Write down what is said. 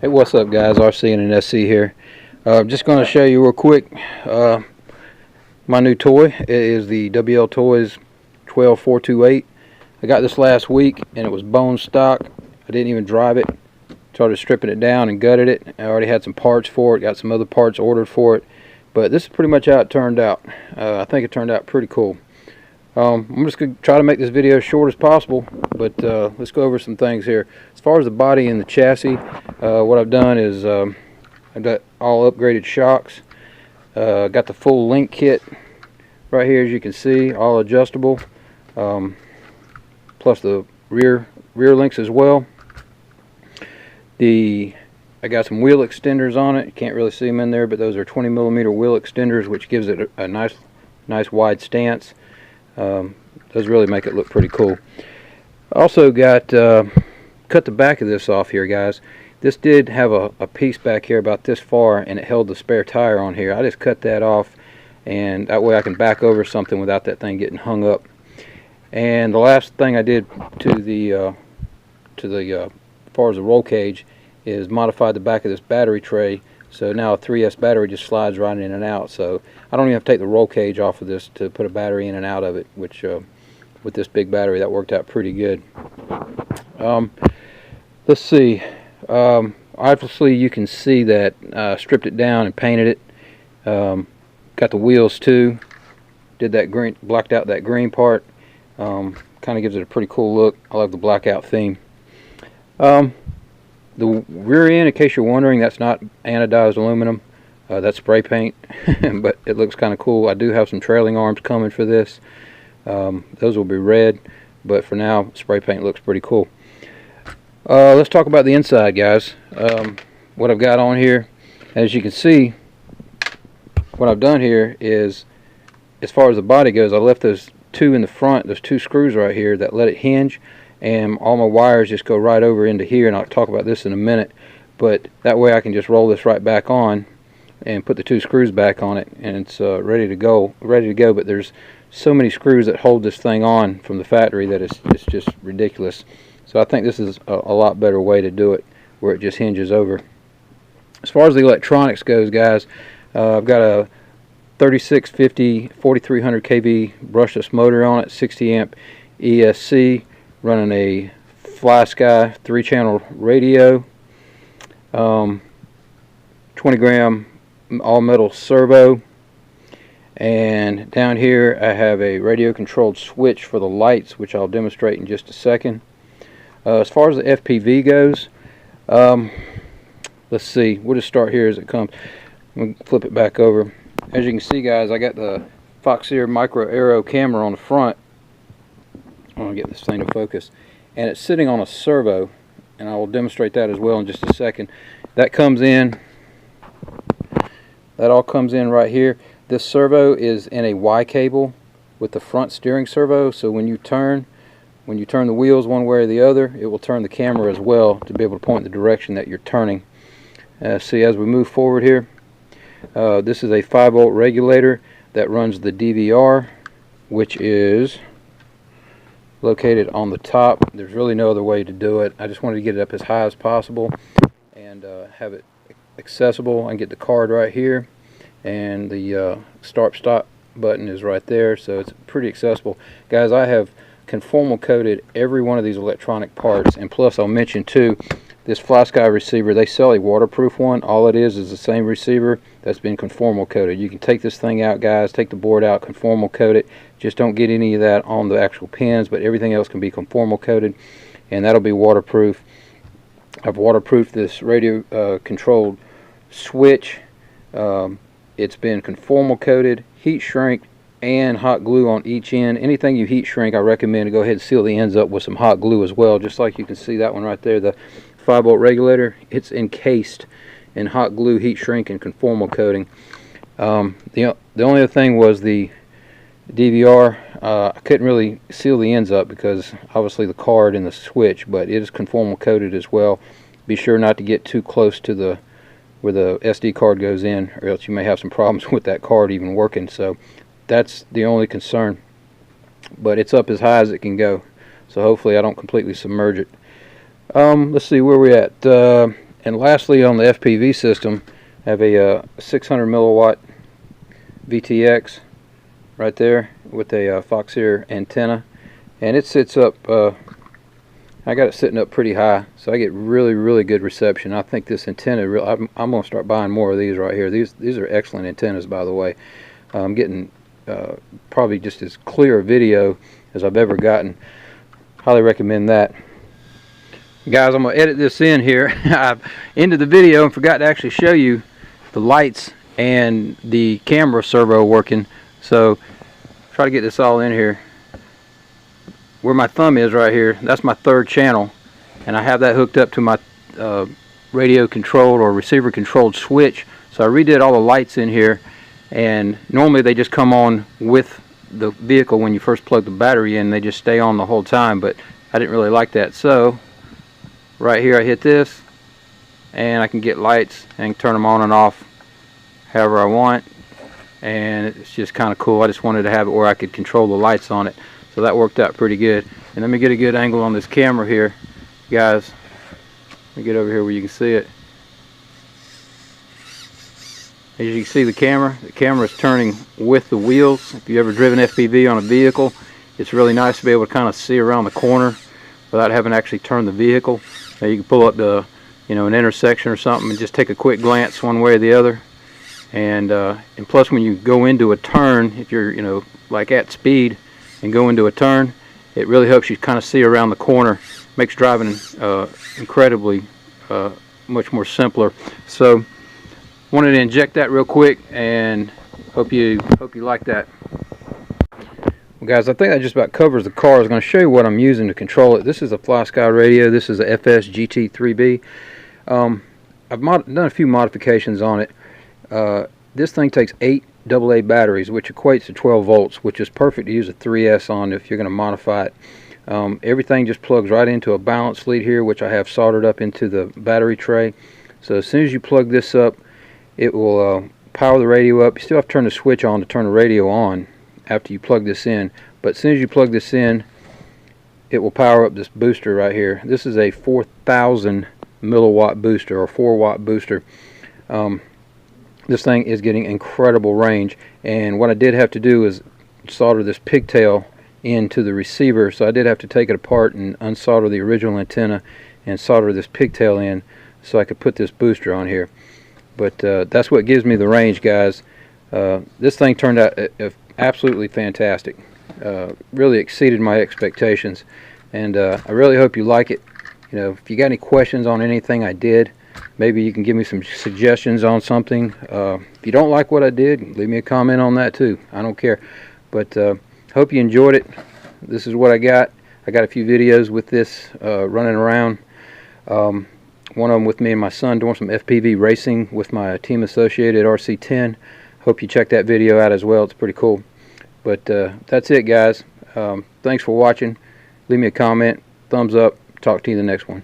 Hey, what's up guys, rcinginsc here. Just going to show you real quick my new toy. It is the WLToys 12428. I got this last week and it was bone stock. I didn't even drive it. Started stripping it down and gutted it. I already had some parts for it, got some other parts ordered for it, but this is pretty much how it turned out. I think it turned out pretty cool. I'm just going to try to make this video as short as possible, but let's go over some things here. As far as the body and the chassis, what I've done is I've got all upgraded shocks. Got the full link kit right here, as you can see, all adjustable, plus the rear links as well. I got some wheel extenders on it. You can't really see them in there, but those are 20mm wheel extenders, which gives it a nice wide stance. Does really make it look pretty cool. Also got cut the back of this off here, guys. This did have a piece back here about this far, and it held the spare tire on here. I just cut that off, and that way I can back over something without that thing getting hung up. And the last thing I did to the as far as the roll cage is modify the back of this battery tray. So now a 3S battery just slides right in and out. So I don't even have to take the roll cage off of this to put a battery in and out of it, which with this big battery, that worked out pretty good. Let's see. Obviously you can see that I stripped it down and painted it. Got the wheels too. Did that green, blacked out that green part. Kind of gives it a pretty cool look. I love the blackout theme. The rear end, in case you're wondering, that's not anodized aluminum. That's spray paint, but it looks kind of cool. I do have some trailing arms coming for this. Those will be red, but for now, spray paint looks pretty cool. Let's talk about the inside, guys. What I've got on here, as you can see, what I've done here is, as far as the body goes, I left those two in the front, those two screws right here that let it hinge, and all my wires just go right over into here, and I'll talk about this in a minute. But that way I can just roll this right back on and put the two screws back on it, and it's ready to go. But there's so many screws that hold this thing on from the factory that it's just ridiculous. So I think this is a lot better way to do it, where it just hinges over. As far as the electronics goes, guys, I've got a 3650 4300 kV brushless motor on it, 60 amp ESC, running a FlySky 3-channel radio, 20 gram all metal servo, and down here I have a radio controlled switch for the lights, which I'll demonstrate in just a second. As far as the FPV goes, let's see, we'll just start here as it comes. We'll flip it back over. As you can see, guys, I got the Foxeer micro arrow camera on the front. I want to get this thing to focus, and it's sitting on a servo, and I will demonstrate that as well in just a second. That comes in, that all comes in right here. This servo is in a Y cable with the front steering servo, so when you turn the wheels one way or the other, it will turn the camera as well to be able to point the direction that you're turning. See, as we move forward here, this is a 5-volt regulator that runs the DVR, which is located on the top. There's really no other way to do it. I just wanted to get it up as high as possible and have it accessible. I can get the card right here, and the start-stop button is right there, so it's pretty accessible. Guys, I have conformal coated every one of these electronic parts, and plus I'll mention too, this FlySky receiver, they sell a waterproof one. All it is the same receiver that's been conformal coated. You can take this thing out, guys, take the board out, conformal coat it. Just don't get any of that on the actual pins, but everything else can be conformal coated, and that'll be waterproof. I've waterproofed this radio controlled switch. It's been conformal coated, heat shrink, and hot glue on each end. Anything you heat shrink, I recommend to go ahead and seal the ends up with some hot glue as well, just like you can see that one right there, the 5-volt regulator. It's encased in hot glue, heat shrink, and conformal coating. The only other thing was the DVR. I couldn't really seal the ends up because obviously the card and the switch, but it is conformal coated as well. Be sure not to get too close to where the SD card goes in, or else you may have some problems with that card even working. So that's the only concern, but it's up as high as it can go, so hopefully I don't completely submerge it. Let's see where we're at. And lastly, on the FPV system, I have a 600 milliwatt Vtx right there with a Fox Ear antenna, and it sits up, I got it sitting up pretty high, so I get really good reception. I think this antenna, I'm going to start buying more of these right here. These are excellent antennas, by the way. I'm getting probably just as clear a video as I've ever gotten. Highly recommend that. Guys, I'm going to edit this in here. I've ended the video and forgot to actually show you the lights and the camera servo working, so try to get this all in here. Where my thumb is right here, that's my third channel, and I have that hooked up to my radio controlled or receiver controlled switch. So I redid all the lights in here, and normally they just come on with the vehicle when you first plug the battery in. They just stay on the whole time, but I didn't really like that. So right here I hit this, and I can get lights and turn them on and off however I want, and it's just kind of cool. I just wanted to have it where I could control the lights on it, so that worked out pretty good. And let me get a good angle on this camera here, guys. Let me get over here where you can see it. As you can see, the camera is turning with the wheels. If you've ever driven FPV on a vehicle, it's really nice to be able to kind of see around the corner without having to actually turn the vehicle. Now you can pull up the, an intersection or something and just take a quick glance one way or the other. And plus, when you go into a turn, if you're like at speed and go into a turn, it really helps you kind of see around the corner. Makes driving incredibly much more simpler. So wanted to inject that real quick, and hope you like that. Well, guys, I think that just about covers the car. I was going to show you what I'm using to control it. This is a FlySky radio. This is a FS GT3B. I've done a few modifications on it. This thing takes 8 AA batteries, which equates to 12 volts, which is perfect to use a 3S on if you're going to modify it. Everything just plugs right into a balance lead here, which I have soldered up into the battery tray. So as soon as you plug this up, it will power the radio up. You still have to turn the switch on to turn the radio on after you plug this in, but as soon as you plug this in, it will power up this booster right here. This is a 4,000 milliwatt booster, or 4-watt booster. This thing is getting incredible range, and what I did have to do is solder this pigtail into the receiver, so I did have to take it apart and unsolder the original antenna and solder this pigtail in so I could put this booster on here. But that's what gives me the range, guys. This thing turned out absolutely fantastic. Really exceeded my expectations, and I really hope you like it. If you got any questions on anything I did, maybe you can give me some suggestions on something. If you don't like what I did, leave me a comment on that too. I don't care. But hope you enjoyed it. This is what I got. I got a few videos with this running around. One of them with me and my son doing some FPV racing with my team associated RC10. Hope you check that video out as well. It's pretty cool. But that's it, guys. Thanks for watching. Leave me a comment, thumbs up. Talk to you in the next one.